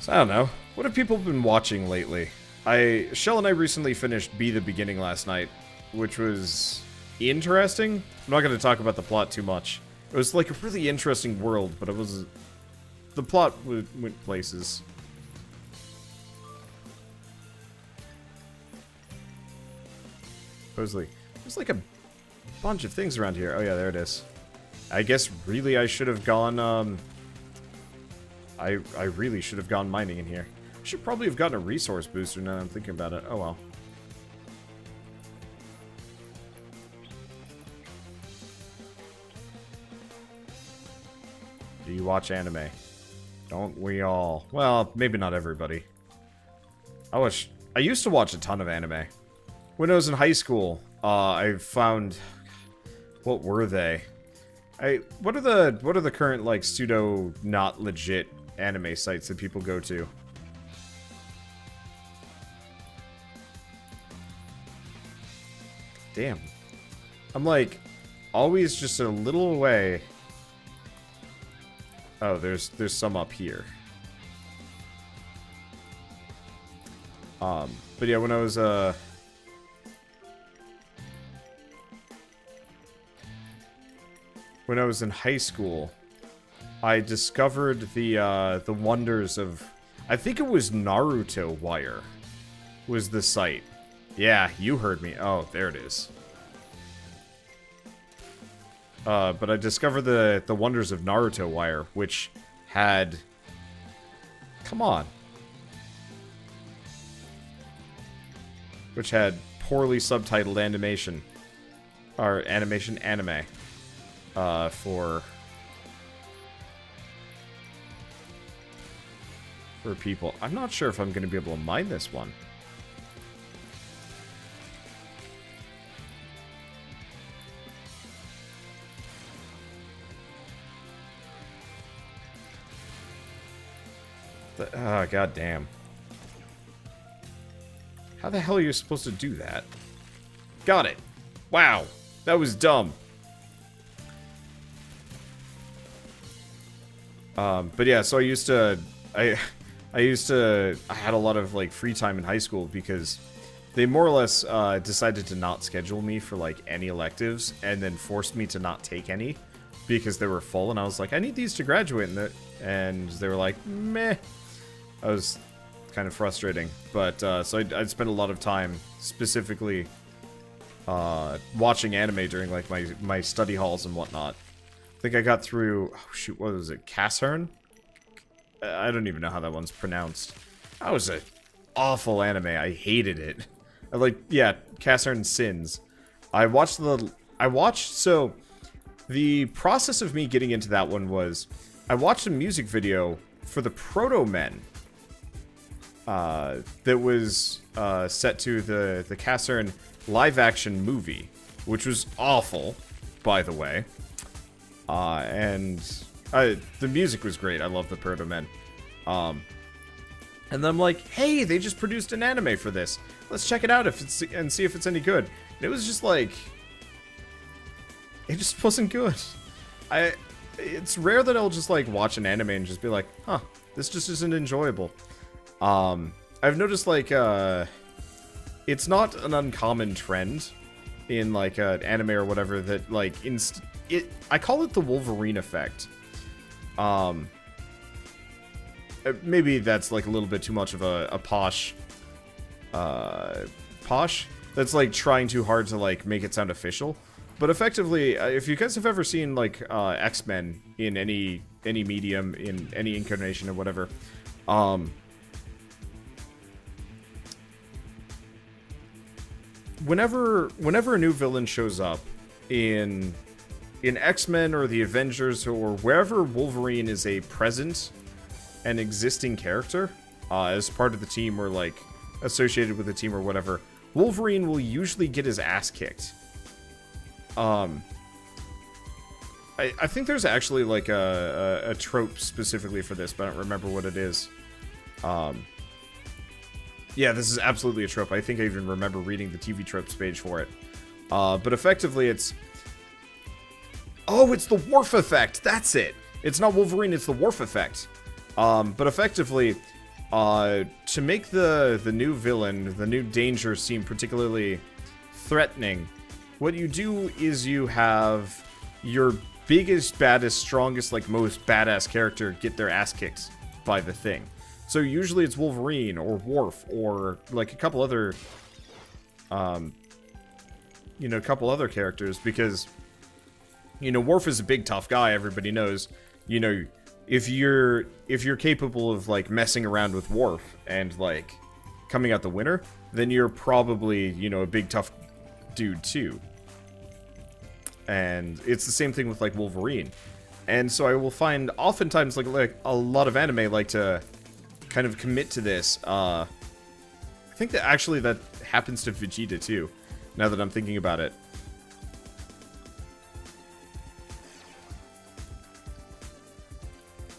So I don't know. What have people been watching lately? Shell and I recently finished Be the Beginning last night, which was interesting. I'm not going to talk about the plot too much. It was like a really interesting world, but it was... The plot went places. Supposedly. There's like a bunch of things around here. Oh yeah, there it is. I guess really I should have gone, I really should have gone mining in here. I should probably have gotten a resource booster now that I'm thinking about it. Oh well. Do you watch anime? Don't we all? Well, maybe not everybody. I used to watch a ton of anime. When I was in high school, I found... What were they? What are the current, like, pseudo not legit anime sites that people go to? Damn. I'm like always just a little away. Oh, there's some up here. But yeah, when I was in high school, I discovered the wonders of, I think it was Naruto Wire was the site. Yeah, you heard me. Oh, there it is. But I discovered the wonders of Naruto Wire, which had... Come on. Which had poorly subtitled animation. Or anime. For people. I'm not sure if I'm going to be able to mine this one. Ah, goddamn. How the hell are you supposed to do that? Got it. Wow. That was dumb. But yeah, so I had a lot of, like, free time in high school because they more or less, decided to not schedule me for, like, any electives and then forced me to not take any because they were full, and I was like, I need these to graduate, and they were like, meh. I was kind of frustrating, but, so I'd spend a lot of time specifically, watching anime during, like, my study halls and whatnot. I think I got through, oh shoot, what was it, Cassern? I don't even know how that one's pronounced. That was an awful anime, I hated it. Yeah, Cassern Sins. So, the process of me getting into that one was, I watched a music video for the Proto-Men, that was, set to the Cassern live-action movie, which was awful, by the way. The music was great. I love the Proto-Men. And then I'm like, hey, they just produced an anime for this. Let's check it out and see if it's any good. And it was just like... It just wasn't good. It's rare that I'll just, like, watch an anime and just be like, huh, this just isn't enjoyable. I've noticed, like, it's not an uncommon trend in, like, anime or whatever that, like, I call it the Wolverine effect. Maybe that's, like, a little bit too much of a posh, that's, like, trying too hard to, like, make it sound official. But effectively, if you guys have ever seen, like, X-Men in any medium, in any incarnation or whatever, whenever a new villain shows up in X-Men or the Avengers or wherever Wolverine is a present and existing character, as part of the team or, like, associated with the team or whatever, Wolverine will usually get his ass kicked. I think there's actually, like, a trope specifically for this, but I don't remember what it is. Yeah, this is absolutely a trope. I think I even remember reading the TV tropes page for it. But effectively it's... Oh, it's the Worf effect! That's it! It's not Wolverine, it's the Worf effect. But effectively, to make the new villain, the new danger seem particularly threatening, what you do is you have your biggest, baddest, strongest, like most badass character get their ass kicked by the thing. So usually it's Wolverine or Worf or like a couple other, you know, a couple other characters, because, you know, Worf is a big tough guy. Everybody knows, you know, if you're capable of like messing around with Worf and like coming out the winner, then you're probably, you know, a big tough dude too. And it's the same thing with like Wolverine. And so I will find oftentimes like a lot of anime like to kind of commit to this. I think that actually that happens to Vegeta too, now that I'm thinking about it.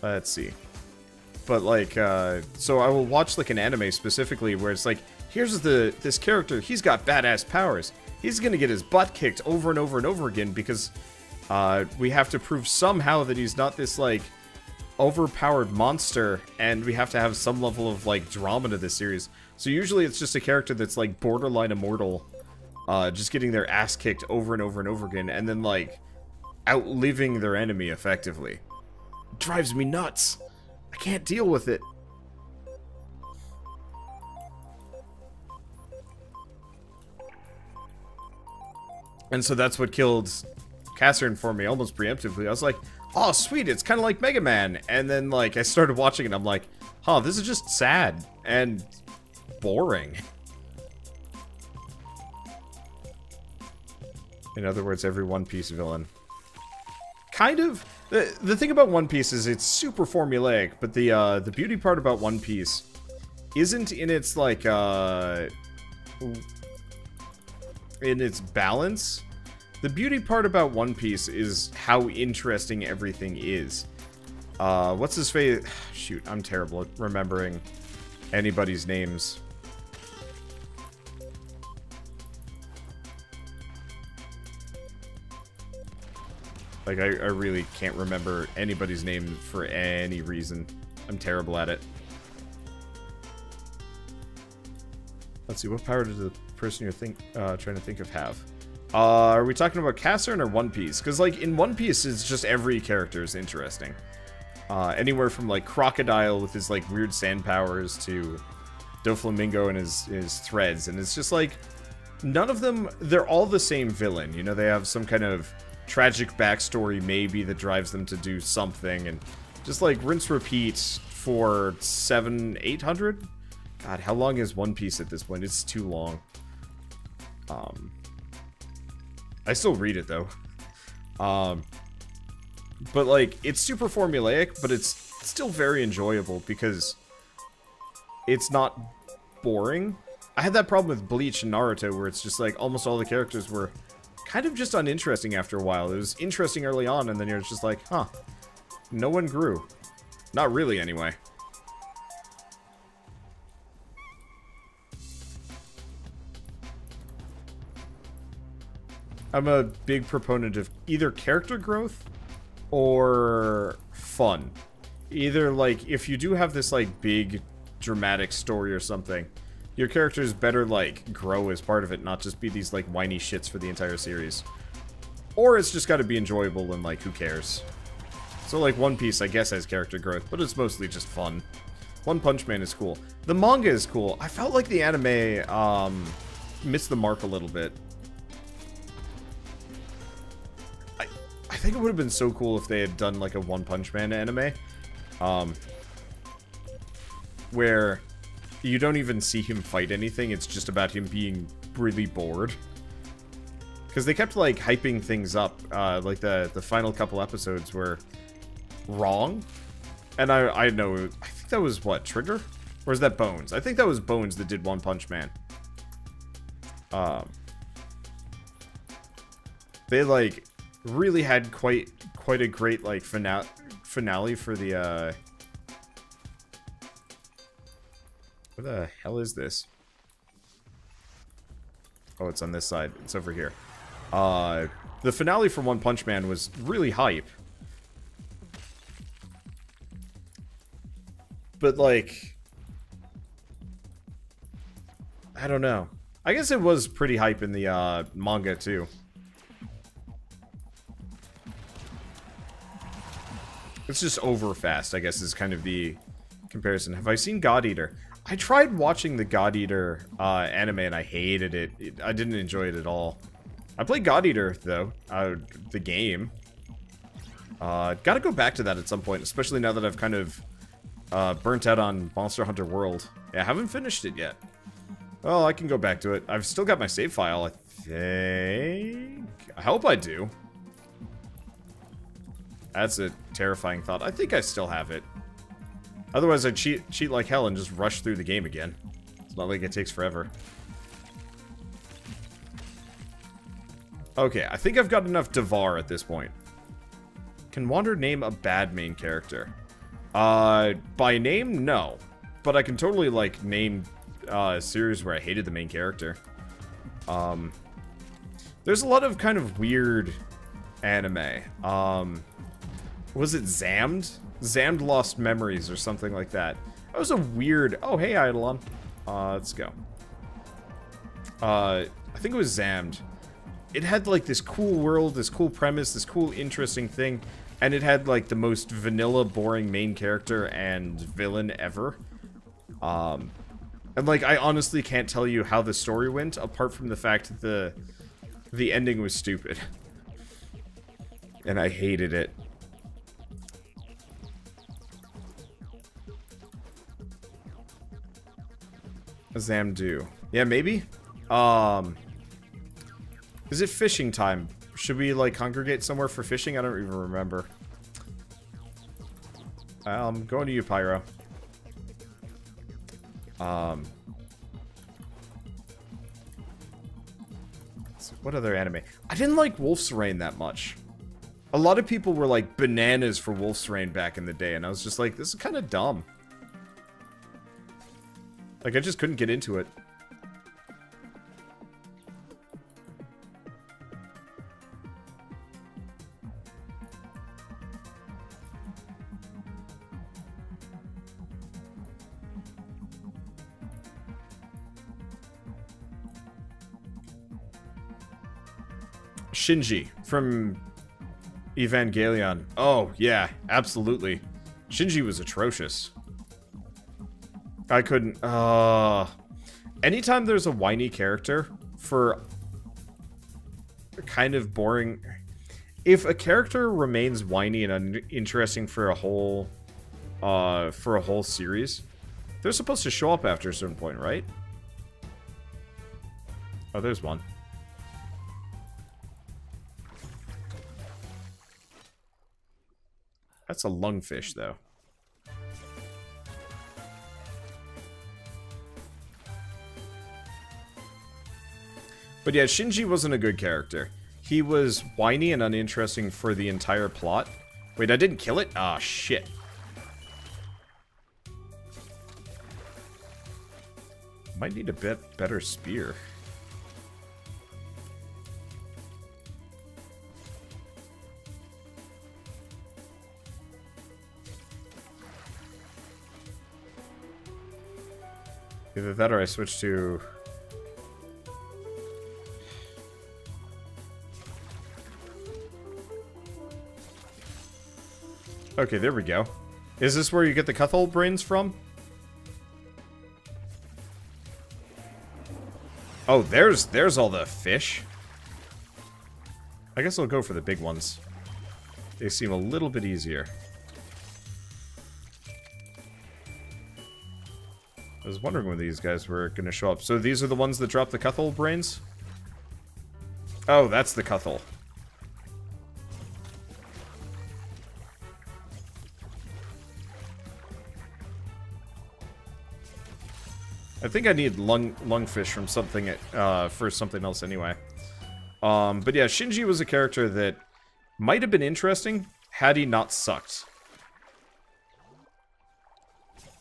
Let's see. But like, so I will watch like an anime specifically where it's like, here's this character, he's got badass powers. He's gonna get his butt kicked over and over and over again because we have to prove somehow that he's not this like overpowered monster, and we have to have some level of like drama to this series. So usually it's just a character that's like borderline immortal, just getting their ass kicked over and over and over again, and then like outliving their enemy effectively. It drives me nuts. I can't deal with it. And so that's what killed Catherine for me, almost preemptively. I was like, oh, sweet, it's kind of like Mega Man. And then, like, I started watching it, and I'm like, huh, this is just sad and boring. In other words, every One Piece villain. Kind of. The thing about One Piece is it's super formulaic, but the beauty part about One Piece isn't in its, like, in its balance. The beauty part about One Piece is how interesting everything is. What's his face? Shoot, I'm terrible at remembering anybody's names. Like, I really can't remember anybody's name for any reason. I'm terrible at it. Let's see, what power does the person you're trying to think of have? Are we talking about Catherine or One Piece? Because, like, in One Piece, it's just every character is interesting. Anywhere from, like, Crocodile with his, like, weird sand powers to Doflamingo and his threads. And it's just, like, none of them, they're all the same villain. You know, they have some kind of tragic backstory, maybe, that drives them to do something. And just, like, rinse, repeat for 700-800? God, how long is One Piece at this point? It's too long. I still read it, though. But, like, it's super formulaic, but it's still very enjoyable because it's not boring. I had that problem with Bleach and Naruto, where it's just, like, almost all the characters were kind of just uninteresting after a while. It was interesting early on, and then you're just like, huh, no one grew. Not really, anyway. I'm a big proponent of either character growth or fun. Either, like, if you do have this, like, big dramatic story or something, your characters better, like, grow as part of it, not just be these, like, whiny shits for the entire series. Or it's just gotta be enjoyable and, like, who cares? So, like, One Piece, I guess, has character growth, but it's mostly just fun. One Punch Man is cool. The manga is cool. I felt like the anime, missed the mark a little bit. I think it would have been so cool if they had done, like, a One Punch Man anime. Where you don't even see him fight anything, it's just about him being really bored. Because they kept, like, hyping things up, like, the final couple episodes were wrong. And I know, I think that was, what, Trigger? Or is that Bones? I think that was Bones that did One Punch Man. They, like, really had quite a great, like, finale for the, Where the hell is this? Oh, it's on this side. It's over here. The finale for One Punch Man was really hype. But, like, I don't know. I guess it was pretty hype in the manga too. It's just over fast, I guess, is kind of the comparison. Have I seen God Eater? I tried watching the God Eater anime and I hated it. I didn't enjoy it at all. I played God Eater, though. The game. Gotta go back to that at some point, especially now that I've kind of burnt out on Monster Hunter World. Yeah, I haven't finished it yet. Well, I can go back to it. I've still got my save file, I think. I hope I do. That's a terrifying thought. I think I still have it. Otherwise, I'd cheat like hell and just rush through the game again. It's not like it takes forever. Okay, I think I've got enough Devar at this point. Can Wander name a bad main character? By name, no. But I can totally, like, name a series where I hated the main character. There's a lot of kind of weird anime. Was it Zammed? Zammed Lost Memories or something like that. That was a weird... Oh, hey, Eidolon. Let's go. I think it was Zammed. It had, like, this cool world, this cool premise, this cool, interesting thing, and it had, like, the most vanilla, boring main character and villain ever. And, like, I honestly can't tell you how the story went, apart from the fact that the ending was stupid. And I hated it. Zamdu. Yeah, maybe? Is it fishing time? Should we, like, congregate somewhere for fishing? I don't even remember. Going to you, Pyro. What other anime? I didn't like Wolf's Rain that much. A lot of people were, like, bananas for Wolf's Rain back in the day, and I was just like, this is kind of dumb. Like, I just couldn't get into it. Shinji from Evangelion. Oh, yeah, absolutely. Shinji was atrocious. I couldn't... anytime there's a whiny character for kind of boring... If a character remains whiny and uninteresting for a whole series, they're supposed to show up after a certain point, right? Oh, there's one. That's a lungfish, though. But yeah, Shinji wasn't a good character. He was whiny and uninteresting for the entire plot. Wait, I didn't kill it? Ah, shit. Might need a bit better spear. Either that or I switch to... Okay, there we go. Is this where you get the Cuthole brains from? Oh, there's all the fish. I guess I'll go for the big ones. They seem a little bit easier. I was wondering when these guys were going to show up. So these are the ones that drop the Cuthole brains? Oh, that's the Cuthole. I think I need lungfish from something for something else anyway. But yeah, Shinji was a character that might have been interesting had he not sucked.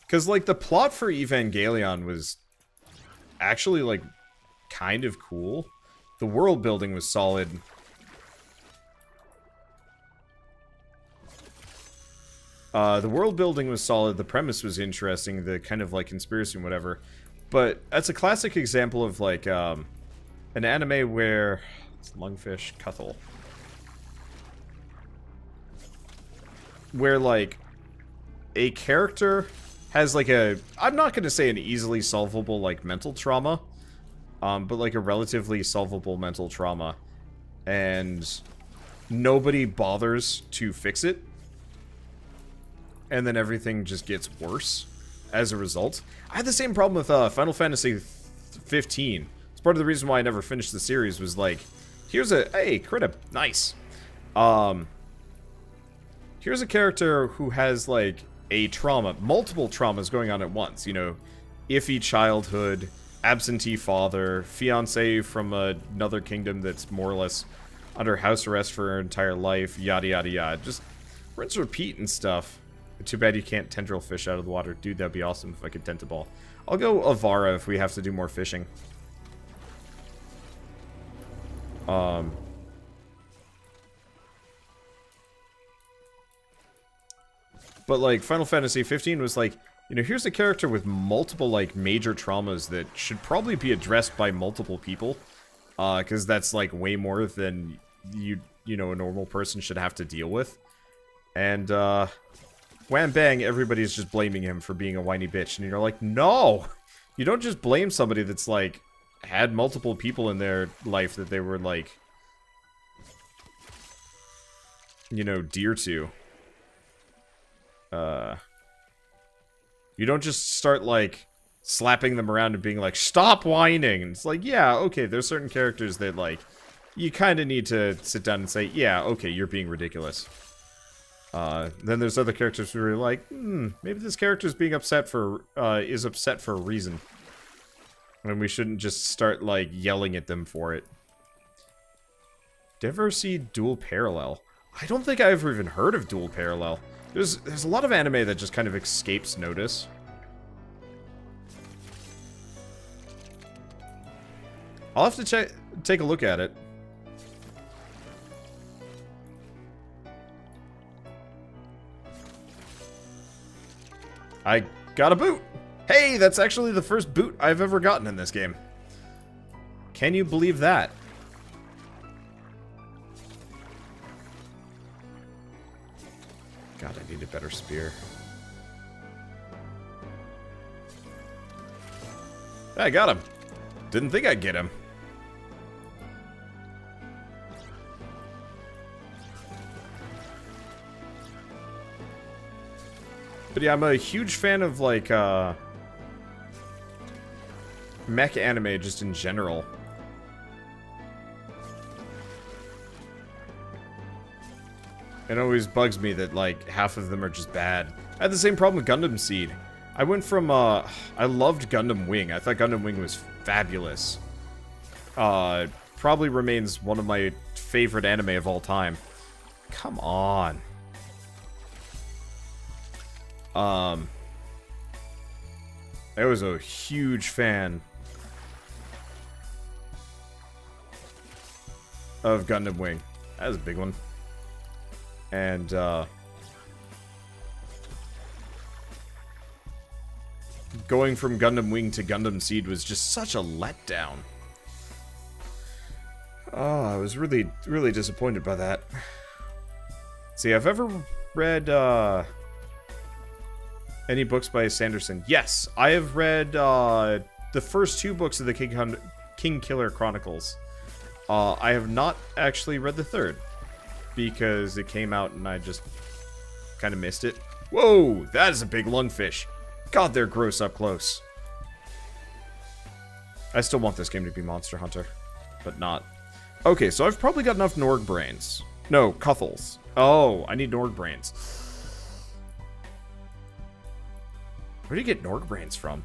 Because, like, the plot for Evangelion was actually, like, kind of cool. The world building was solid. The world building was solid. The premise was interesting. The kind of, like, conspiracy and whatever. But that's a classic example of, like, an anime where... It's Lungfish Cuthel. Where, like, a character has, like, a... I'm not going to say an easily solvable, like, mental trauma. But, like, a relatively solvable mental trauma. And nobody bothers to fix it. And then everything just gets worse as a result. I had the same problem with Final Fantasy 15. It's part of the reason why I never finished the series was like, here's a... Hey, Critta, nice. Here's a character who has, like, a trauma, multiple traumas going on at once. You know, iffy childhood, absentee father, fiancé from another kingdom that's more or less under house arrest for her entire life, yada yada yada. Just rinse repeat and stuff. Too bad you can't tendril fish out of the water. Dude, that'd be awesome if I could tentable. I'll go Avara if we have to do more fishing. But, like, Final Fantasy 15 was like, you know, here's a character with multiple, like, major traumas that should probably be addressed by multiple people. Because that's, like, way more than you know, a normal person should have to deal with. And, wham bang, everybody's just blaming him for being a whiny bitch. And you're like, no! You don't just blame somebody that's, like, had multiple people in their life that they were, like, you know, dear to. You don't just start, like, slapping them around and being like, stop whining! And it's like, yeah, okay, there's certain characters that, like, you kind of need to sit down and say, yeah, okay, you're being ridiculous. Then there's other characters who are like, maybe this character's being upset for, is upset for a reason. And we shouldn't just start, like, yelling at them for it. Did you ever see Dual Parallel? I don't think I ever even heard of Dual Parallel. There's a lot of anime that just kind of escapes notice. I'll have to take a look at it. I got a boot! Hey, that's actually the first boot I've ever gotten in this game. Can you believe that? God, I need a better spear. I got him. Didn't think I'd get him. But yeah, I'm a huge fan of, like, mech anime just in general. It always bugs me that, like, half of them are just bad. I had the same problem with Gundam Seed. I went from, I loved Gundam Wing. I thought Gundam Wing was fabulous. Probably remains one of my favorite anime of all time. Come on. I was a huge fan of Gundam Wing. That was a big one. And, going from Gundam Wing to Gundam Seed was just such a letdown. Oh, I was really, really disappointed by that. See, I've ever read, any books by Sanderson? Yes, I have read, the first 2 books of the King Killer Chronicles. I have not actually read the 3rd. Because it came out and I just kind of missed it. Whoa, that is a big lungfish. God, they're gross up close. I still want this game to be Monster Hunter, but not. Okay, so I've probably got enough Norg brains. No, Cuthels. Oh, I need Norg brains. Where do you get Norg brains from?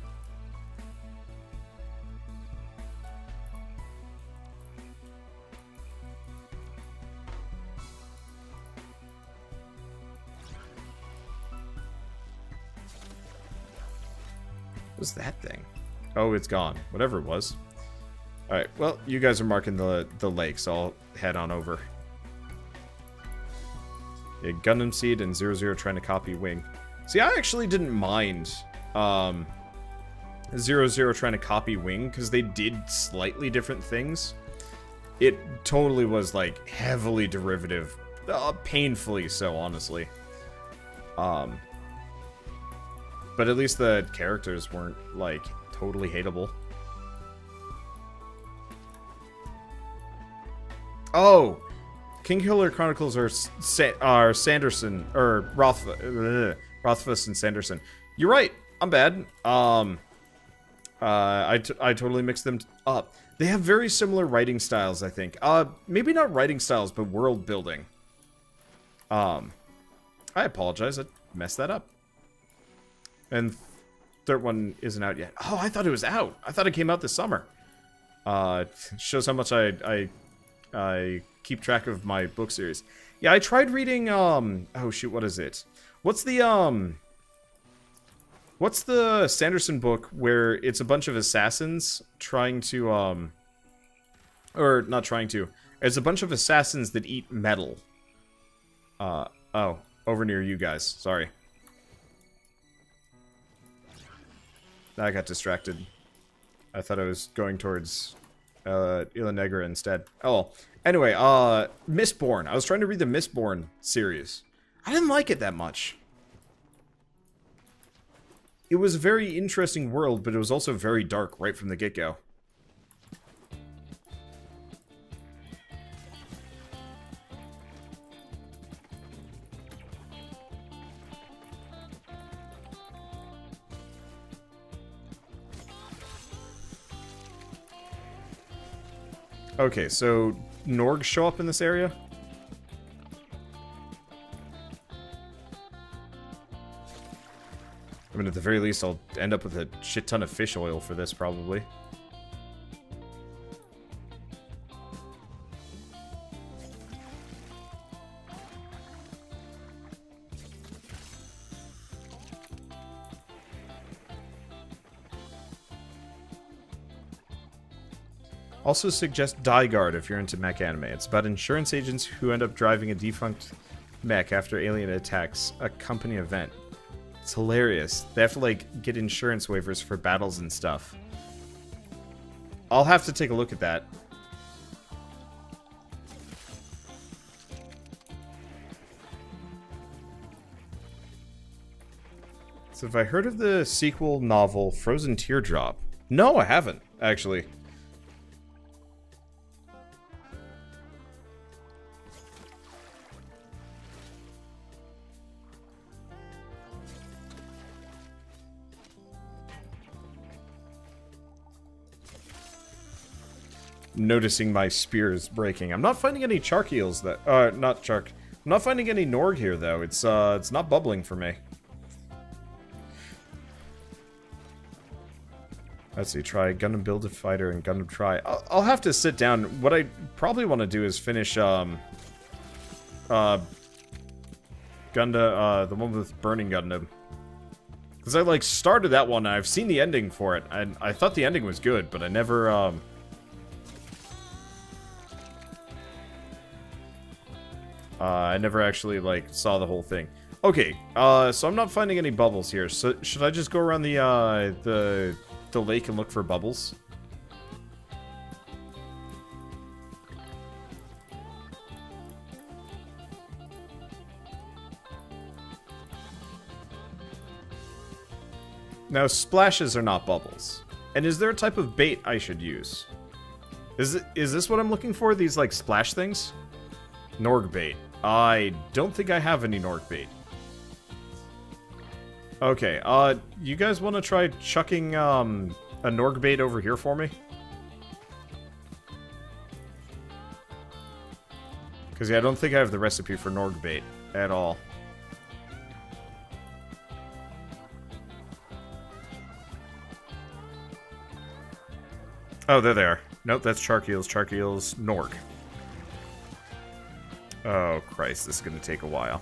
What's that thing? Oh, it's gone. Whatever it was. Alright, well, you guys are marking the lake, so I'll head on over. Yeah, Gundam Seed and 00 trying to copy Wing. See, I actually didn't mind 0-0 trying to copy Wing, because they did slightly different things. It totally was, like, heavily derivative. Painfully so, honestly. But at least the characters weren't, like, totally hateable. Oh! Kingkiller Chronicles are Sanderson, or Rothfuss and Sanderson. You're right, I'm bad. I totally mixed them up. They have very similar writing styles, I think. Maybe not writing styles, but world building. I apologize, I messed that up. And third one isn't out yet. Oh, I thought it was out. I thought it came out this summer. Shows how much I keep track of my book series. Yeah, I tried reading, oh shoot, what is it? What's the Sanderson book where it's a bunch of assassins trying to, or not trying to, it's a bunch of assassins that eat metal. Oh, over near you guys, sorry. I got distracted. I thought I was going towards, Ila Negra instead. Oh, well. Anyway, Mistborn. I was trying to read the Mistborn series. I didn't like it that much. It was a very interesting world, but it was also very dark right from the get-go. Okay, so Norgs show up in this area? I mean, at the very least, I'll end up with a shit ton of fish oil for this, probably. Also suggest Die Guard if you're into mech anime. It's about insurance agents who end up driving a defunct mech after alien attacks a company event. It's hilarious. They have to, like, get insurance waivers for battles and stuff. I'll have to take a look at that. So have I heard of the sequel novel Frozen Teardrop? No, I haven't, actually. Noticing my spears breaking. I'm not finding any Chark eels that not Chark. I'm not finding any Norg here though. It's not bubbling for me. Let's see, try Gundam Build a Fighter and Gundam Try. I'll have to sit down. What I probably want to do is finish Gundam the one with Burning Gundam. Cuz I like started that one and I've seen the ending for it. And I thought the ending was good, but I never I never actually, like, saw the whole thing. Okay, so I'm not finding any bubbles here. So, should I just go around the lake and look for bubbles? Now, splashes are not bubbles. And is there a type of bait I should use? Is this what I'm looking for? These, like, splash things? Norg bait. I don't think I have any Norg bait. Okay, you guys want to try chucking, a Norg bait over here for me? Because, yeah, I don't think I have the recipe for Norg bait at all. Oh, there they are. Nope, that's Chark eels, Norg. Oh, Christ, this is going to take a while.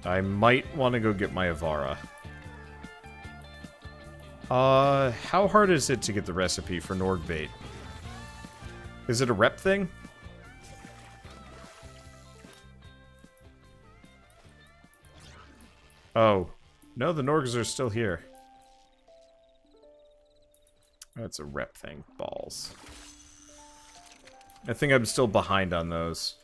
I might want to go get my Avara. How hard is it to get the recipe for Norg bait? Is it a rep thing? Oh. No, the Norgs are still here. That's a rep thing. Balls. I think I'm still behind on those.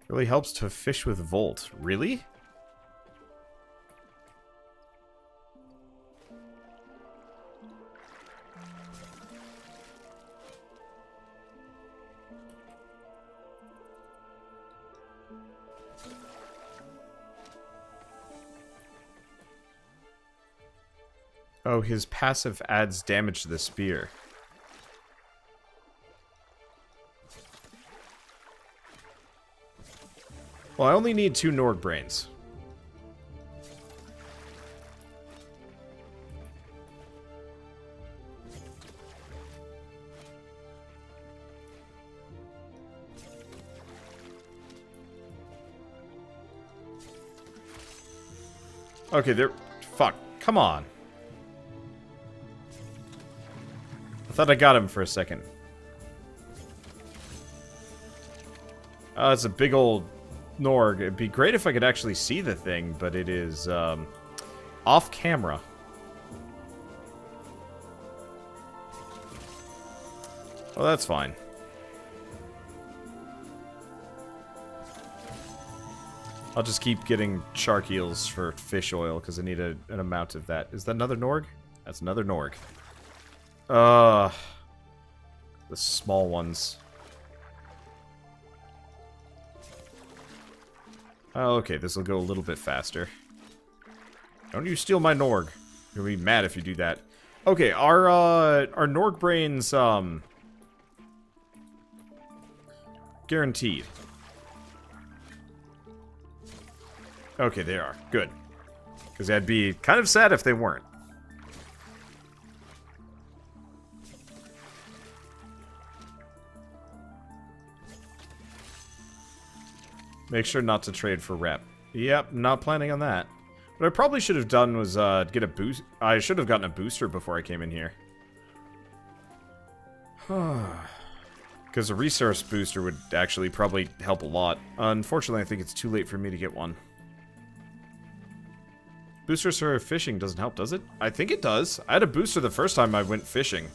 Really helps to fish with Volt. Really? Oh, his passive adds damage to the spear. Well, I only need 2 Norg brains. Okay, there... Fuck. Come on. I thought I got him for a second. Oh, it's a big old Norg. It'd be great if I could actually see the thing, but it is, off camera. Well, that's fine. I'll just keep getting shark eels for fish oil, because I need an amount of that. Is that another Norg? That's another Norg. The small ones. Oh, okay, this will go a little bit faster. Don't you steal my Norg. You'll be mad if you do that. Okay, our Norg brains, guaranteed. Okay, they are. Good. Because I'd be kind of sad if they weren't. Make sure not to trade for rep. Yep, not planning on that. What I probably should have done was get a boost. I should have gotten a booster before I came in here. Because a resource booster would actually probably help a lot. Unfortunately, I think it's too late for me to get one. Boosters for fishing doesn't help, does it? I think it does. I had a booster the first time I went fishing.